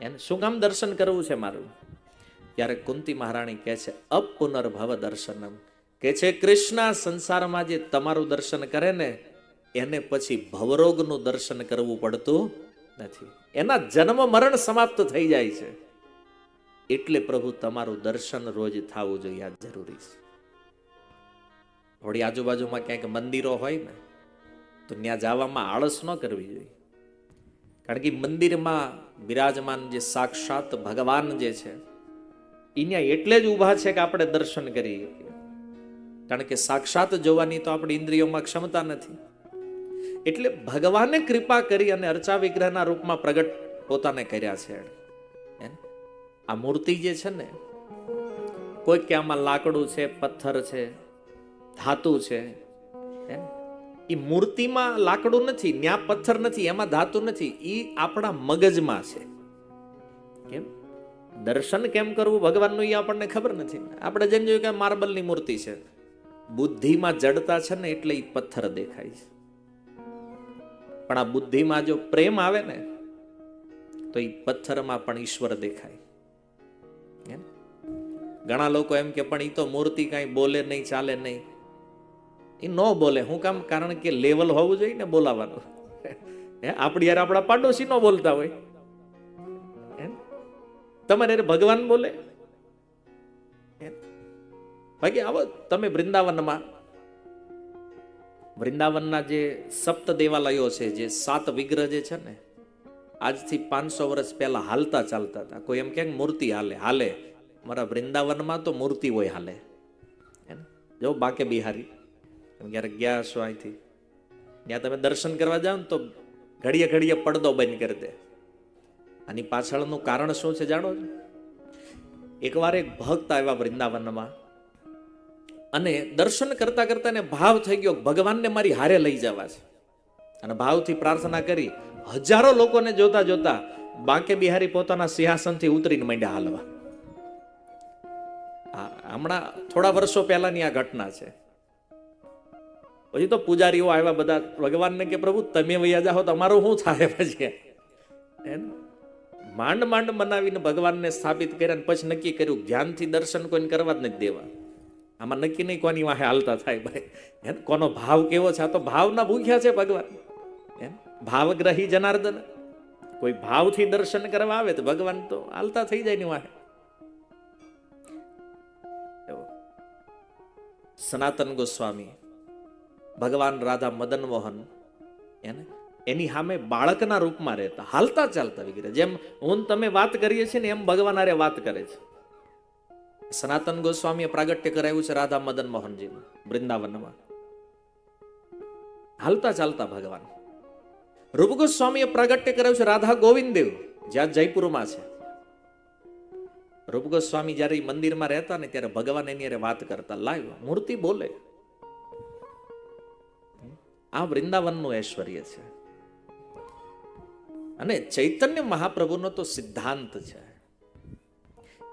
એને શું કામ દર્શન કરવું છે મારું? ત્યારે કુંતી મહારાણી કહે છે અપુનર્ભવ દર્શનમ, કે છે કૃષ્ણ સંસારમાં જે તમારું દર્શન કરે ને એને પછી ભવરોગનું દર્શન કરવું પડતું નથી, એના જન્મ મરણ સમાપ્ત થઈ જાય છે. એટલે પ્રભુ તમારું દર્શન રોજ થવું જોઈએ, આ જરૂરી છે. થોડી આજુબાજુમાં ક્યાંક મંદિરો હોય ને તો ત્યાં જવામાં આળસ ન કરવી જોઈએ, કારણ કે મંદિરમાં બિરાજમાન જે સાક્ષાત ભગવાન જે છે અહીંયા એટલે જ ઊભા છે કે આપણે દર્શન કરીએ, કારણ કે સાક્ષાત જોવાની તો આપણી ઇન્દ્રિયોમાં ક્ષમતા નથી. એટલે ભગવાને કૃપા કરી અને અર્ચા વિગ્રહના રૂપમાં પ્રગટ પોતાને કર્યા છે. આ મૂર્તિ જે છે ને, કોઈ કે આમાં લાકડું છે, પથ્થર છે, ધાતુ છે, એ મૂર્તિમાં લાકડું નથી, ન્યા પથ્થર નથી, એમાં ધાતુ નથી, એ આપણા મગજમાં છે. કેમ દર્શન કેમ કરવું ભગવાનનું એ આપણને ખબર નથી. આપણે જેમ જોયું કે માર્બલની મૂર્તિ છે, બુદ્ધિમાં જડતા છે ને એટલે એ પથ્થર દેખાય છે. પણ આ બુદ્ધિમાં જો પ્રેમ આવે ને તો એ પથ્થરમાં પણ ઈશ્વર દેખાય. ઘણા લોકો એમ કે પણ એ તો મૂર્તિ કાંઈ બોલે નહીં, ચાલે નહીં. એ ન બોલે, હું કામ? કારણ કે લેવલ હોવું જોઈએ ને બોલાવાનું. આપણી યાર આપણા પાડોશી ન બોલતા હોય, તમારે ભગવાન બોલે. બાકી આવો તમે વૃંદાવનના જે સપ્ત દેવાલયો છે, જે 7 વિગ્રહ જે છે ને, આજથી 500 વર્ષ પહેલા હાલતા ચાલતા હતા. કોઈ એમ કે મૂર્તિ હાલે, મારા વૃંદાવનમાં તો મૂર્તિ હોય હાલે. જો બાકે બિહારી ક્યારેક ગયા છો અહીંથી, ત્યાં તમે દર્શન કરવા જાઓ ને તો ઘડીએ ઘડીએ પડદો બંધ કરી દે. આની પાછળનું કારણ શું છે જાણો છો? એકવાર એક ભક્ત આવ્યા વૃંદાવનમાં અને દર્શન કરતા કરતા ને ભાવ થઈ ગયો ભગવાનને મારી હારે લઈ જવા છે, અને ભાવથી પ્રાર્થના કરી. હજારો લોકોને જોતા જોતા બાંકે બિહારી પોતાના સિંહાસનથી ઉતરીને માંડ્યા હાલવા. હમણાં થોડા વર્ષો પહેલાની આ ઘટના છે. પછી તો પૂજારીઓ આવ્યા બધા ભગવાનને કે પ્રભુ તમે વૈયા જાઓ તો અમારું શું થાય? પછી માંડ માંડ મનાવીને ભગવાનને સ્થાપિત કર્યા, પછી નક્કી કર્યું ધ્યાનથી દર્શન કોઈને કરવા જ નથી દેવા. આમાં નક્કી નહીં કોની વાહે હાલતા થાય ભાઈ, કોનો ભાવ કેવો છે. આ તો ભાવના ભૂખ્યા છે ભગવાન. ભાવગ્રહી જનાર્દન, કોઈ ભાવથી દર્શન કરવા આવે તો ભગવાન તો હાલતા થઈ જાય ની વાહે. સનાતન ગોસ્વામી, ભગવાન રાધા મદન મોહન એની સામે બાળકના રૂપમાં રહેતા, હાલતા ચાલતા વગેરે. જેમ હું તમે વાત કરીએ છીએ ને એમ ભગવાન આરે વાત કરે છે. સનાતન ગોસ્વામીએ પ્રાગટ્ય કરાવ્યું છે રાધા મદન મોહનજીનું વૃંદાવનમાં, હાલતા ચાલતા ભગવાન. રૂપ ગોસ્વામીએ પ્રાગટ્ય કરાવ્યું છે રાધા ગોવિંદ દેવ, જ્યાં જયપુરમાં છે. રૂપ ગોસ્વામી જયારે મંદિરમાં રહેતા ને ત્યારે ભગવાન એની હારે વાત કરતા, લાઈવ મૂર્તિ બોલે. આ વૃંદાવનનું ઐશ્વર્ય છે. અને ચૈતન્ય મહાપ્રભુનો તો સિદ્ધાંત છે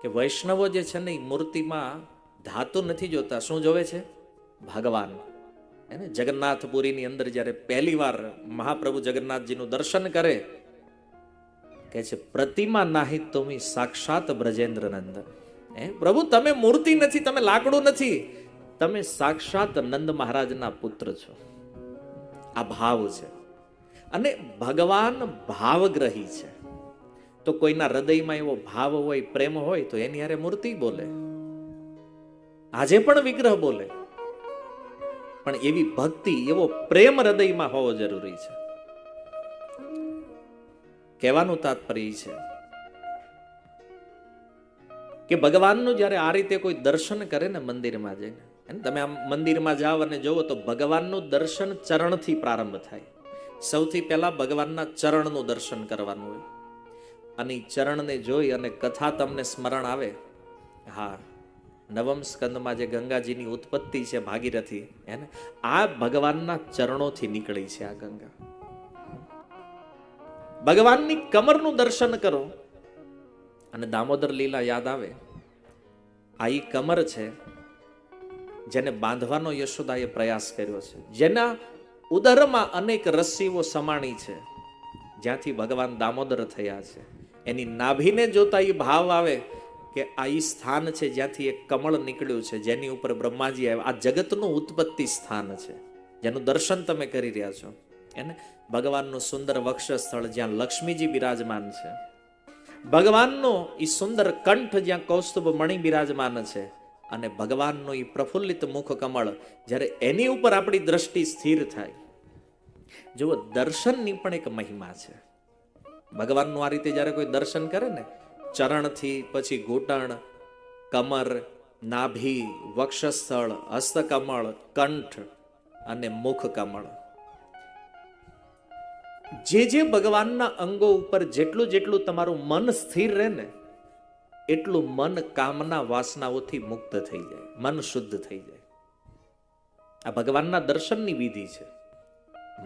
કે વૈષ્ણવો જે છે ને એ મૂર્તિમાં ધાતુ નથી જોતા, શું જોવે છે? ભગવાન. એને જગન્નાથપુરીની અંદર જ્યારે પહેલી વાર મહાપ્રભુ જગન્નાથજીનું દર્શન કરે, કે છે પ્રતિમા નાહી તુમી સાક્ષાત બ્રજેન્દ્ર નંદન. પ્રભુ તમે મૂર્તિ નથી, તમે લાકડું નથી, તમે સાક્ષાત નંદ મહારાજના પુત્ર છો. આ ભાવ છે. અને ભગવાન ભાવગ્રહી છે. તો કોઈના હૃદયમાં એવો ભાવ હોય, પ્રેમ હોય તો એની હારે મૂર્તિ બોલે. આજે પણ વિગ્રહ બોલે, પણ એવી ભક્તિ, એવો પ્રેમ હૃદયમાં હોવો જરૂરી છે. કહેવાનું તાત્પર્ય છે કે ભગવાનનું જયારે આ રીતે કોઈ દર્શન કરે ને મંદિરમાં જઈને, તમે આમ મંદિરમાં જાઓ અને જોવો તો ભગવાનનું દર્શન ચરણથી પ્રારંભ થાય. સૌથી પહેલા ભગવાનના ચરણનું દર્શન કરવાનું હોય, અને ચરણને જોઈ અને કથા તમને સ્મરણ આવે. હા, નવમ સ્કંદમાં જે ગંગાજીની ઉત્પત્તિ છે ભાગીરથી, આ ભગવાનના ચરણોથી નીકળી છે આ ગંગા. ભગવાનની કમરનું દર્શન કરો અને દામોદર લીલા યાદ આવે. આ ઈ કમર છે જેને બાંધવાનો યશોદાએ પ્રયાસ કર્યો છે, જેના ઉદરમાં અનેક રસ્સીઓ સમાણી છે, જ્યાંથી ભગવાન દામોદર થયા છે. એની નાભીને જોતા એ ભાવ આવે કે આ ઈ સ્થાન છે જ્યાંથી એક કમળ નીકળ્યું છે, જેની ઉપર બ્રહ્માજી આવ્યા. આ જગતનું ઉત્પત્તિ સ્થાન છે, જેનું દર્શન તમે કરી રહ્યા છો. એને ભગવાનનું સુંદર વક્ષસ્થળ જ્યાં લક્ષ્મીજી બિરાજમાન છે, ભગવાનનો ઈ સુંદર કંઠ જ્યાં કૌસ્તુભ મણિ બિરાજમાન છે, અને ભગવાનનું ઈ પ્રફુલ્લિત મુખ કમળ, જ્યારે એની ઉપર આપણી દ્રષ્ટિ સ્થિર થાય. જુઓ, દર્શનની પણ એક મહિમા છે. ભગવાનનું આ રીતે જ્યારે કોઈ દર્શન કરે ને, ચરણથી પછી ઘૂંટણ, કમર, નાભી, વક્ષસ્થળ, હસ્તકમળ, કંઠ અને મુખ કમળ, જે ભગવાનના અંગો ઉપર જેટલું જેટલું તમારું મન સ્થિર રહે ને, એટલું મન કામના વાસનાઓથી મુક્ત થઈ જાય, મન શુદ્ધ થઈ જાય. આ ભગવાનના દર્શનની વિધિ છે.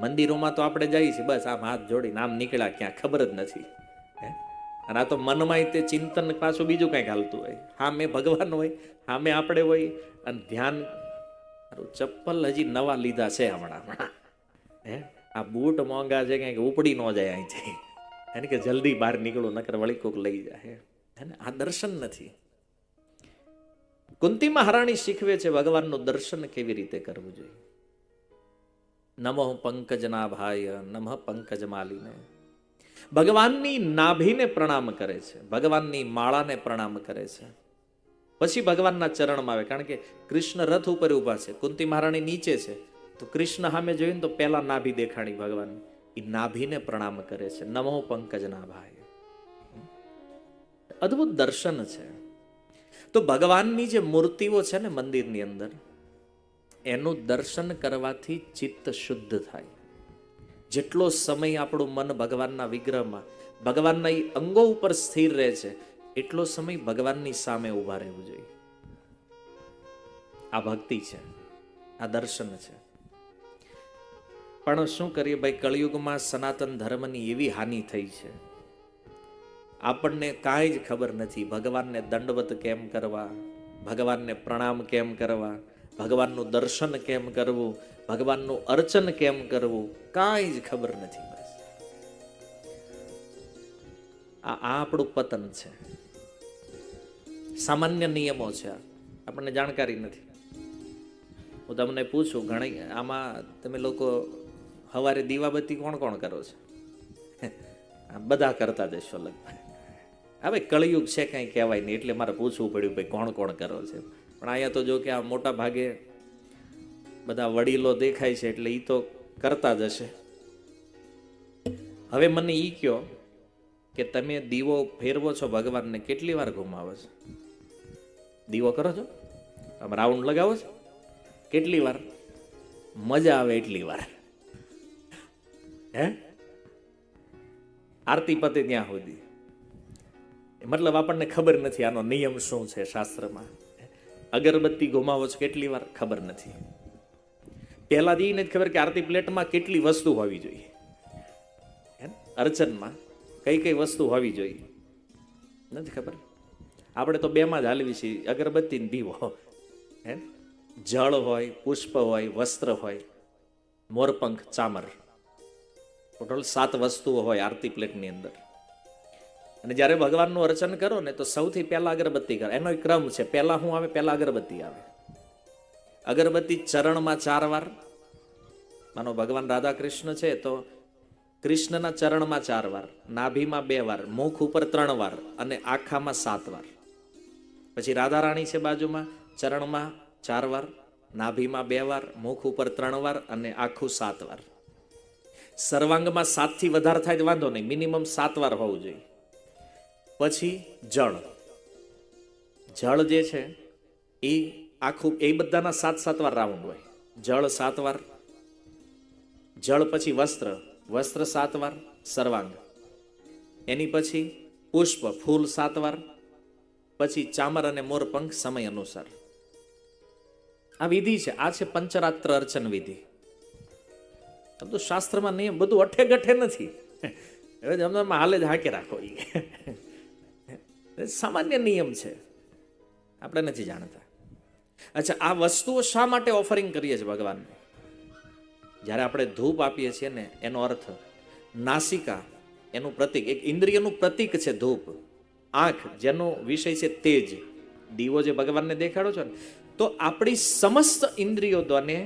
મંદિરોમાં તો આપણે જઈએ છીએ, બસ આમ હાથ જોડીને આમ નીકળ્યા, ક્યાં ખબર જ નથી. અને આ તો મનમાં તે ચિંતન પાછું બીજું કંઈક હાલતું હોય. હા, મેં ભગવાન હોય, હા મેં આપણે હોય, અને ધ્યાન. ચપ્પલ હજી નવા લીધા છે હમણાં. આ બૂટ મોંઘા છે, કંઈક ઉપડી ન જાય અહીંથી, એને કે જલ્દી બહાર નીકળું, નકર વળી કોક લઈ જાય. આ દર્શન નથી. કુંતી મહારાણી શીખવે છે ભગવાનનું દર્શન કેવી રીતે કરવું જોઈએ. નમઃ પંકજનાભાય નમઃ પંકજમાલિને. ભગવાનની નાભીને પ્રણામ કરે છે, ભગવાનની માળાને પ્રણામ કરે છે, પછી ભગવાનના ચરણમાં આવે. કારણ કે કૃષ્ણ રથ ઉપર ઊભા છે, કુંતી મહારાણી નીચે છે, તો કૃષ્ણ સામે જોઈને તો પહેલા નાભી દેખાણી ભગવાન. એ નાભીને પ્રણામ કરે છે. નમો પંકજનાભાય. અદ્ભુત દર્શન છે. તો ભગવાનની જે મૂર્તિઓ છે ને મંદિરની અંદર, એનું દર્શન કરવાથી ચિત્ત શુદ્ધ થાય. જેટલો સમય આપણું મન ભગવાનના વિગ્રહમાં, ભગવાનના એ અંગો ઉપર સ્થિર રહે છે, એટલો સમય ભગવાનની સામે ઊભા રહેવું જોઈએ. આ ભક્તિ છે, આ દર્શન છે. પણ શું કરીએ ભાઈ, કળિયુગમાં સનાતન ધર્મની એવી હાનિ થઈ છે, આપણને કાંઈ જ ખબર નથી ભગવાનને દંડવત કેમ કરવા, ભગવાનને પ્રણામ કેમ કરવા, ભગવાનનું દર્શન કેમ કરવું, ભગવાનનું અર્ચન કેમ કરવું, કાંઈ જ ખબર નથી. બસ આ આપણું પતન છે. સામાન્ય નિયમો છે, આપણને જાણકારી નથી. હું તમને પૂછું, ઘણી આમાં તમે લોકો સવારે દીવાબત્તી કોણ કોણ કરો છો? બધા કરતા જશો લગભગ. હવે કળિયુગ છે, કંઈ કહેવાય નહીં, એટલે મારે પૂછવું પડ્યું ભાઈ કોણ કોણ કરો છે. પણ અહીંયા તો જો કે આ મોટા ભાગે બધા વડીલો દેખાય છે, એટલે એ તો કરતા જ હશે. હવે મને ઈ કયો કે તમે દીવો ફેરવો છો ભગવાનને, કેટલી વાર ઘુમાવો છો? દીવો કરો છો, આમ રાઉન્ડ લગાવો છો, કેટલી વાર? મજા આવે એટલી વાર. આરતી પતે ત્યાં સુધી. મતલબ આપણને ખબર નથી આનો નિયમ શું છે શાસ્ત્રમાં. અગરબત્તી ઘુમાવો છો કેટલી વાર? ખબર નથી. પહેલા એ નથી ખબર કે આરતી પ્લેટમાં કેટલી વસ્તુ હોવી જોઈએ, અર્ચનમાં કઈ કઈ વસ્તુ હોવી જોઈએ, નથી ખબર. આપણે તો બેમાં જ હાલવી છીએ, અગરબત્તી ને દીવો. જળ હોય, પુષ્પ હોય, વસ્ત્ર હોય, મોરપંખ, ચામર, ટોટલ 7 વસ્તુઓ હોય આરતી પ્લેટની અંદર. અને જ્યારે ભગવાનનું અર્ચન કરો ને, તો સૌથી પહેલા અગરબત્તી કરો. એનો ક્રમ છે, પહેલા શું આવે? પહેલા અગરબત્તી આવે. અગરબત્તી ચરણમાં 4 વાર. માનો ભગવાન રાધા કૃષ્ણ છે, તો કૃષ્ણના ચરણમાં 4 વાર, નાભીમાં 2 વાર, મુખ ઉપર 3 વાર અને આખામાં 7 વાર. પછી રાધા રાણી છે બાજુમાં, ચરણમાં 4 વાર, નાભીમાં 2 વાર, મુખ ઉપર 3 વાર અને આખું 7 વાર. સર્વાંગમાં 7 થી વધારે થાય તો વાંધો નહીં, મિનિમમ 7 વાર હોવું જોઈએ. પછી જળ, જળ જે છે એ આખું, એ બધાના 7 વાર રાઉન્ડ હોય. જળ 7 વાર, જળ પછી વસ્ત્ર, વસ્ત્ર 7 વાર, સર્વાંગ. એની પછી પુષ્પ, ફૂલ 7 વાર, પછી ચામર અને મોરપંખ સમય અનુસાર. આ વિધિ છે. આ છે પંચરાત્ર અર્ચન વિધિ. તો શાસ્ત્રમાં નિયમ બધું અઠે ગઠે નથી. હવે જમવામાં હાલે જ હાકે રાખો, સામાન્ય નિયમ છે, આપણે નથી જાણતા. અચ્છા, આ વસ્તુઓ શા માટે ઓફરિંગ કરીએ છીએ ભગવાનને? જ્યારે આપણે ધૂપ આપીએ છીએ ને, એનો અર્થ નાસિકા, એનું પ્રતીક, એક ઇન્દ્રિયનું પ્રતીક છે ધૂપ. આંખ જેનો વિષય છે તેજ, દીવો જે ભગવાનને દેખાડો છો ને, તો આપણી સમસ્ત ઇન્દ્રિયો દ્વાને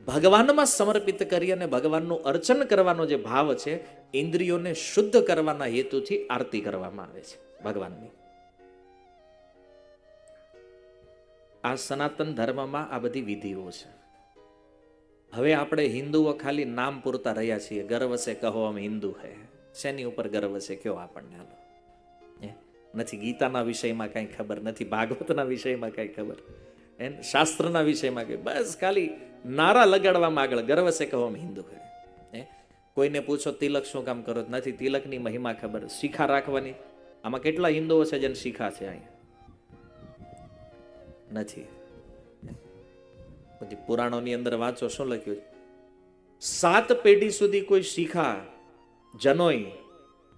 ભગવાનમાં સમર્પિત કરી અને ભગવાનનું અર્ચન કરવાનો જે ભાવ છે, ઇન્દ્રિયોને શુદ્ધ કરવાના હેતુથી આરતી કરવામાં આવે છે ભગવાનની. આ સનાતન ધર્મમાં આ બધી વિધિઓ છે. હવે આપણે હિન્દુઓ ખાલી નામ પૂરતા રહ્યા છીએ. ગર્વ છે કહો અમે હિન્દુ હે. શેની ઉપર ગર્વ છે કયો આપણને? હાલો, નથી ગીતાના વિષયમાં કઈ ખબર, નથી ભાગવતના વિષયમાં કઈ ખબર, શાસ્ત્રના વિષયમાં કઈ, બસ ખાલી નારા લગાડવામાં આગળ ગર્વ છે કહો અમે હિન્દુ હે. કોઈને પૂછો તિલક શું કામ કરો? નથી તિલકની મહિમા ખબર. શિખા રાખવાની, આમાં કેટલા હિન્દુઓ છે જેને શિખા છે? અહીંયા નથી. પછી પુરાણોની અંદર વાંચો શું લખ્યું? 7 પેઢી સુધી કોઈ શિખા, જનોઈ,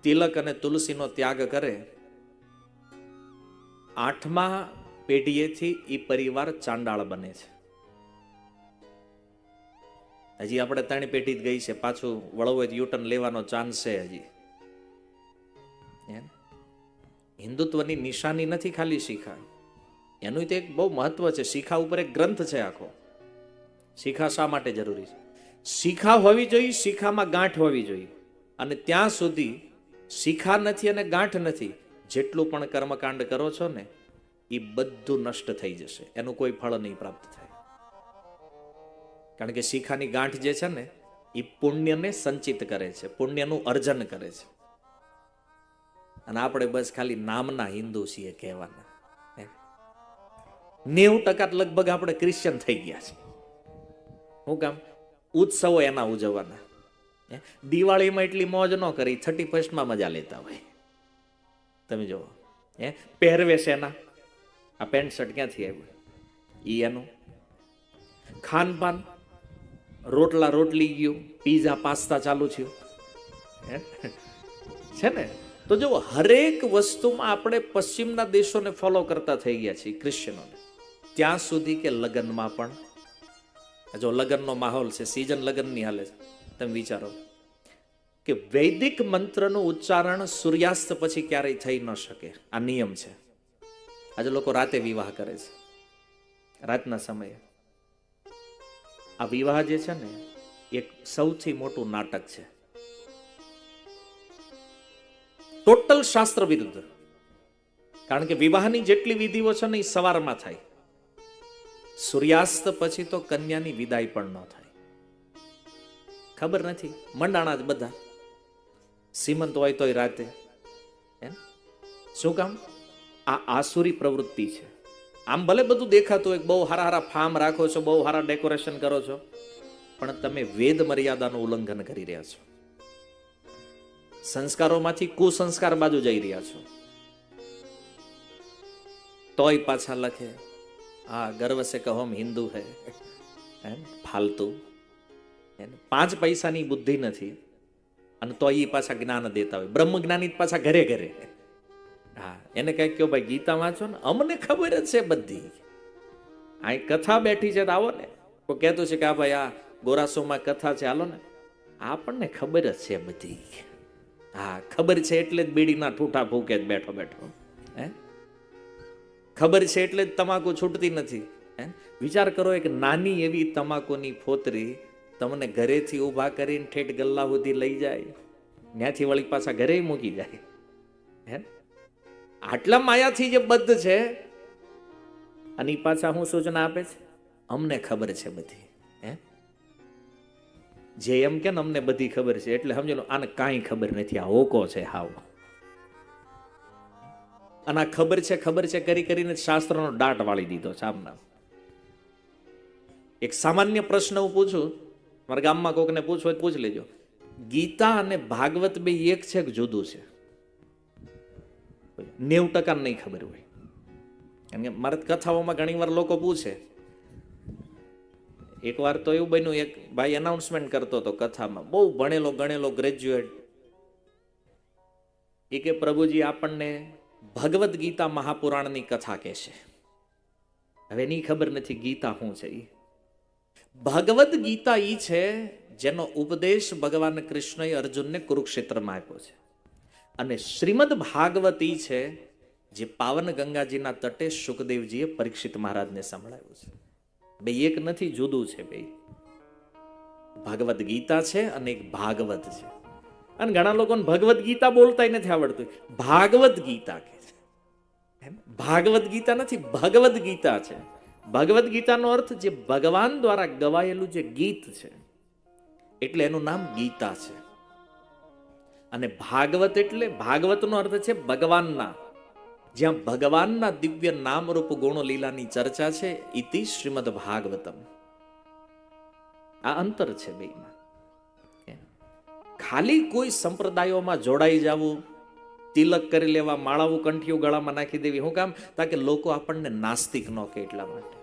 તિલક અને તુલસીનો ત્યાગ કરે, 8મા પેઢીએથી એ પરિવાર ચાંડાળ બને છે. હજી આપણે 3 પેઢી જ ગઈ છે, પાછું વળવું યુટર્ન લેવાનો ચાન્સ છે હજી. હિન્દુત્વની નિશાની નથી ખાલી શિખા, એનું તો એક બહુ મહત્વ છે. શિખા ઉપર એક ગ્રંથ છે આખો. શિખા શા માટે જરૂરી છે? શિખા હોવી જોઈએ, શિખામાં ગાંઠ હોવી જોઈએ. અને ત્યાં સુધી શિખા નથી અને ગાંઠ નથી, જેટલું પણ કર્મકાંડ કરો છો ને એ બધું નષ્ટ થઈ જશે, એનું કોઈ ફળ નહીં પ્રાપ્ત થાય. કારણ કે શિખાની ગાંઠ જે છે ને એ પુણ્યને સંચિત કરે છે, પુણ્યનું અર્જન કરે છે. અને આપણે બસ ખાલી નામના હિન્દુ છીએ કહેવાના. 90% લગભગ આપણે ક્રિશ્ચિયન થઈ ગયા છે. શું કામ? ઉત્સવો એના ઉજવવાના. દિવાળીમાં એટલી મોજ ન કરી, 31st મજા લેતા હોય. તમે જુઓ, પહેરવેશ એના, આ પેન્ટ શર્ટ ક્યાંથી આવ્યું? ઈ એનું ખાનપાન, રોટલા રોટલી ગયું, પીઝા પાસ્તા ચાલુ થયું છે ને. તો જો હરેક વસ્તુમાં આપણે પશ્ચિમના દેશોને ફોલો કરતા થઈ ગયા છીએ, ક્રિશ્ચિયનોને. ત્યાં સુધી કે લગ્નમાં પણ, જો લગ્નનો માહોલ છે, સિઝન લગ્નની હાલે છે, તમે વિચારો કે વૈદિક મંત્રનું ઉચ્ચારણ સૂર્યાસ્ત પછી ક્યારેય થઈ ન શકે, આ નિયમ છે. આજે લોકો રાતે વિવાહ કરે છે, રાતના સમયે. આ વિવાહ જે છે ને એક સૌથી મોટું નાટક છે, ટોટલ શાસ્ત્ર વિરુદ્ધ. કારણ કે વિવાહની જેટલી વિધિઓ છે ને એ સવારમાં થાય, સૂર્યાસ્ત પછી તો કન્યાની વિદાય પણ ન થાય. ખબર નથી, મંડાણા જ બધા, સીમંત હોય તોય રાતે. શું કામ? આ આસુરી પ્રવૃત્તિ છે. આમ ભલે બધું દેખાતું હોય, બહુ હારા હારા ફાર્મ રાખો છો, બહુ હારા ડેકોરેશન કરો છો, પણ તમે વેદ મર્યાદાનું ઉલ્લંઘન કરી રહ્યા છો. સંસ્કારોમાંથી કુસંસ્કાર બાજુ જઈ રહ્યા છો. તોય પાછા લખે હા ગર્વ સે કહો હમ હિન્દુ હે. ફાલતુ, 5 પૈસાની બુદ્ધિ નથી અને તો એ પાછા જ્ઞાન દેતા હોય. બ્રહ્મ જ્ઞાની પાછા ઘરે ઘરે. હા, એને કઈ કહો ભાઈ ગીતા વાંચો ને, અમને ખબર જ છે બધી. આ કથા બેઠી છે તો આવો ને. કોઈ કહેતું છે કે આ ભાઈ આ ગોરાસોમાં કથા છે, હાલો ને. આપણને ખબર જ છે બધી. હા, ખબર છે એટલે જ બીડીના ઠૂઠા ફૂકે જ બેઠો બેઠો. ખબર છે એટલે જ તમાકુ છૂટતી નથી. વિચાર કરો, એક નાની એવી તમાકુની ફોતરી તમને ઘરેથી ઊભા કરીને ઠેઠ ગલ્લા સુધી લઈ જાય, ત્યાંથી વળી પાછા ઘરે મૂકી જાય. આટલા માયાથી જે બદ્ધ છે, અને પાછા હું સૂચના આપે છે, અમને ખબર છે બધી. જે એમ કે અમને બધી ખબર છે એટલે સમજો આને કાંઈ ખબર નથી, આ હોકો છે હાવ. અને આ ખબર છે કરી કરીને શાસ્ત્રનો દાટ વાળી દીધો છે આમના. એક સામાન્ય પ્રશ્ન હું પૂછું, મારા ગામમાં કોકને પૂછવું હોય પૂછ લેજો, ગીતા અને ભાગવત બે એક છે કે જુદું છે? 90% નહીં ખબર હોય. કારણ કે મારે કથાઓમાં ઘણી વાર લોકો પૂછે. એક વાર તો એવું બન્યું, એક ભાઈ એનાઉન્સમેન્ટ કરતો હતો કથામાં, બહુ ભણેલો ગણેલો ગ્રેજ્યુએટ. એ કે પ્રભુજી આપણને ભગવદ્ ગીતા મહાપુરાણની કથા કહેશે. હવે એની ખબર નથી ગીતા શું છે. ભગવદ્ ગીતા ઈ છે જેનો ઉપદેશ ભગવાન કૃષ્ણએ અર્જુનને કુરુક્ષેત્રમાં આપ્યો છે. અને શ્રીમદ ભાગવતી છે જે પાવન ગંગાજીના તટે શુકદેવજીએ પરીક્ષિત મહારાજને સંભળાવ્યું છે. બે એક નથી, જુદું છે બે. ભાગવત ગીતા છે અને એક ભાગવત છે. અને ઘણા લોકોને ભગવદ ગીતા બોલતા નથી આવડતું, ભાગવત ગીતા કે છે. ભાગવત ગીતા નથી, ભગવદ ગીતા છે. ભગવદ ગીતાનો અર્થ જે ભગવાન દ્વારા ગવાયેલું જે ગીત છે, એટલે એનું નામ ગીતા છે. અને ભાગવત એટલે ભાગવતનો અર્થ છે ભગવાનના, જ્યાં ભગવાનના દિવ્ય નામ રૂપ ગુણ લીલાની ચર્ચા છે. ઇતિ શ્રીમદ ભાગવતમ. આ અંતર છે બેમાં. ખાલી કોઈ સંપ્રદાયોમાં જોડાઈ જવું, તિલક કરી લેવા, માળાઓ કંઠીઓ ગળામાં નાખી દેવી, શું કામ? તાકે લોકો આપણને નાસ્તિક ન કહે એટલા માટે.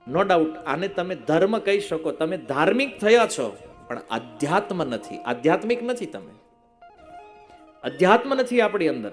નો ડાઉટ આને તમે ધર્મ કહી શકો, તમે ધાર્મિક થયા છો, પણ અધ્યાત્મ નથી, આધ્યાત્મિક નથી. તમે અધ્યાત્મ નથી આપણી અંદર.